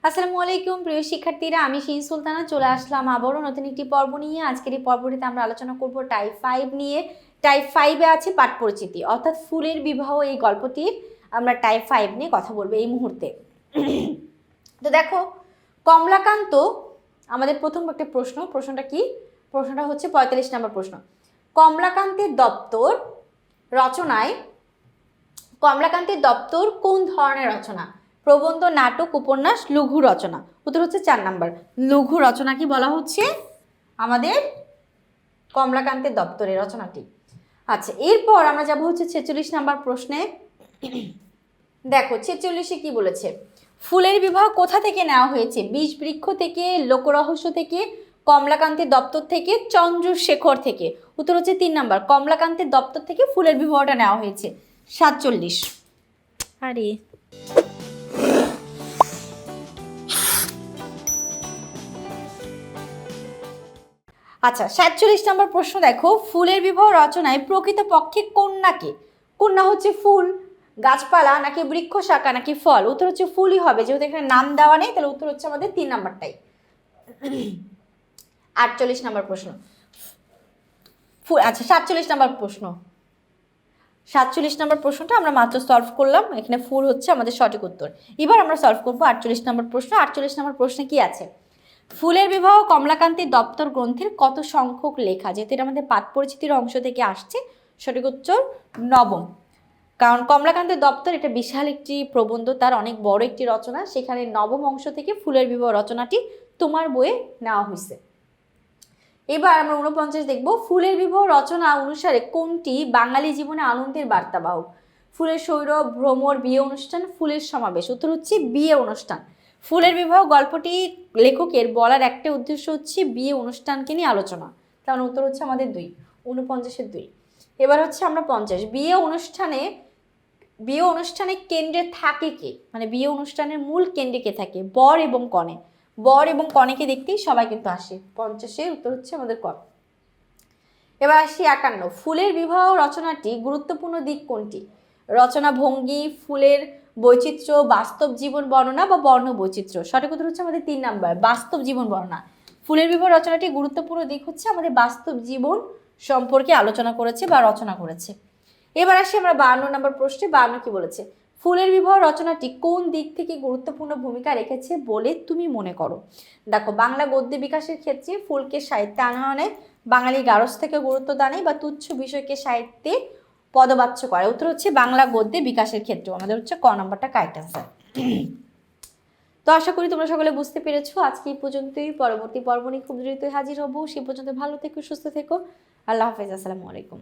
আসসালামু আলাইকুম প্রিয় শিক্ষার্থীরা, আমি শিন সুলতানা চলে আসলাম আবারও নতুন একটি পর্ব নিয়ে। আজকের এই পর্বটিতে আমরা আলোচনা করব টাইপ 5 নিয়ে। টাইপ 5-এ আছে পাঠ পরিচিতি, অর্থাৎ ফুলের বিবাহ। এই গল্পটির আমরা টাইপ 5 নিয়ে কথা বলবো এই মুহূর্তে। তো দেখো, কমলাকান্ত আমাদের প্রথম একটা প্রশ্নটা কি? প্রশ্নটা হচ্ছে 45 নম্বর প্রশ্ন। কমলাকান্তের দপ্তর রচনায় কমলাকান্তের দপ্তর কোন ধরনের রচনা? প্রবন্ধ, নাটক, উপন্যাস, লঘু রচনা? উত্তর হচ্ছে 4 নাম্বার, লঘু রচনা। কি বলা হচ্ছে? আমাদের কমলাকান্তের দপ্তরের রচনাটি। আচ্ছা, এরপর আমরা যাব হচ্ছে 46 নাম্বার প্রশ্নে। দেখো 46-এ কি বলেছে? ফুলের বিবাহ কোথা থেকে নেওয়া হয়েছে? বিষ বৃক্ষ থেকে, লোকরহস্য থেকে, কমলাকান্তের দপ্তর থেকে, চন্দ্রশেখর থেকে? উত্তর হচ্ছে 3 নাম্বার, কমলাকান্তের দপ্তর থেকে ফুলের বিবাহটা নেওয়া হয়েছে। 47। আরে আচ্ছা, 47 নম্বর প্রশ্ন দেখো, ফুলের বিবাহ রচনায় প্রকৃতপক্ষে কন্যাকে? কন্যা হচ্ছে ফুল, গাছপালা, নাকি বৃক্ষ শাখা, নাকি ফল? উত্তর হচ্ছে ফুলই হবে, যেহেতু এখানে নাম দেওয়া নেই, তাহলে উত্তর হচ্ছে আমাদের 3 নাম্বারটাই। 48 নম্বর প্রশ্ন। আচ্ছা, 47 নম্বর প্রশ্ন। 47 নম্বর প্রশ্নটা আমরা মাত্র সলভ করলাম, এখানে ফুল হচ্ছে আমাদের সঠিক উত্তর। এবার আমরা সলভ করবো 48 নম্বর প্রশ্ন। 48 নম্বর প্রশ্নে কি আছে? ফুলের বিবাহ কমলাকান্তের দপ্তর গ্রন্থের কত সংখ্যক লেখা? যেহেতু এটা আমাদের পাঠ পরিচিতির অংশ থেকে আসছে, সঠিক উত্তর 9। কারণ কমলাকান্তের দপ্তর এটা বিশাল একটি প্রবন্ধ, তার অনেক বড় একটি রচনা, সেখানে 9ম অংশ থেকে ফুলের বিবাহ রচনাটি তোমার বইয়ে নেওয়া হয়েছে। এবার আমরা 49 দেখব, ফুলের বিবাহ রচনা অনুসারে কোনটি বাঙালি জীবনে আনন্দের বার্তাবাহক? ফুলের সৌরভ, ভ্রমর, বিয়ে অনুষ্ঠান, ফুলের সমাবেশ? উত্তর হচ্ছে বিয়ে অনুষ্ঠান। ফুলের বিবাহ গল্পটি লেখকের বলার একটা উদ্দেশ্য হচ্ছে বিয়ে অনুষ্ঠানকে নিয়ে আলোচনা। তাহলে উত্তর হচ্ছে আমাদের 2, 49-এর 2। এবার হচ্ছে আমরা 50, বিয়ে অনুষ্ঠানে কেন্দ্রে থাকে কে? মানে বিয়ে অনুষ্ঠানের মূল কেন্দ্রে কে থাকে? বর এবং কনে। বর এবং কনেকে দেখতেই সবাই কিন্তু আসে। 50-এর উত্তর হচ্ছে আমাদের ক। এবার আসি 51, ফুলের বিবাহ রচনাটি গুরুত্বপূর্ণ দিক কোনটি? রচনা ভঙ্গি, ফুলের বৈচিত্র্য, বাস্তব জীবন বর্ণনা বা বর্ণ বৈচিত্র্য? সঠিক উত্তর হচ্ছে আমাদের 3 নাম্বার, বাস্তব জীবন বর্ণনা। ফুলের বিবাহ রচনাটি গুরুত্বপূর্ণ দিক হচ্ছে আমাদের বাস্তব জীবন সম্পর্কে আলোচনা করেছে বা রচনা করেছে। এবার আসি আমরা 52 নম্বর প্রশ্নে। 52 কি বলেছে? ফুলের বিবাহ রচনাটি কোন দিক থেকে গুরুত্বপূর্ণ ভূমিকা রেখেছে বলে তুমি মনে করো? দেখো, বাংলা গদ্য বিকাশের ক্ষেত্রে ফুলকে সাহিত্যে আনয়নে, বাঙালি গারস্থ থেকে গুরুত্ব দানে বা তুচ্ছ বিষয়কে সাহিত্যে পদবাচ্য করে? উত্তর হচ্ছে বাংলা গদ্যে বিকাশের ক্ষেত্রে আমাদের হচ্ছে ক নাম্বারটা কারেক্ট অ্যান্সার। তো আশা করি তোমরা সকলে বুঝতে পেরেছো। আজকে এই পর্যন্তই, পরবর্তী পর্ব নিয়ে খুব দ্রুতই হাজির হবো। সে পর্যন্ত ভালো থেকো, সুস্থ থেকো। আল্লাহ হাফেজ, আসসালামু আলাইকুম।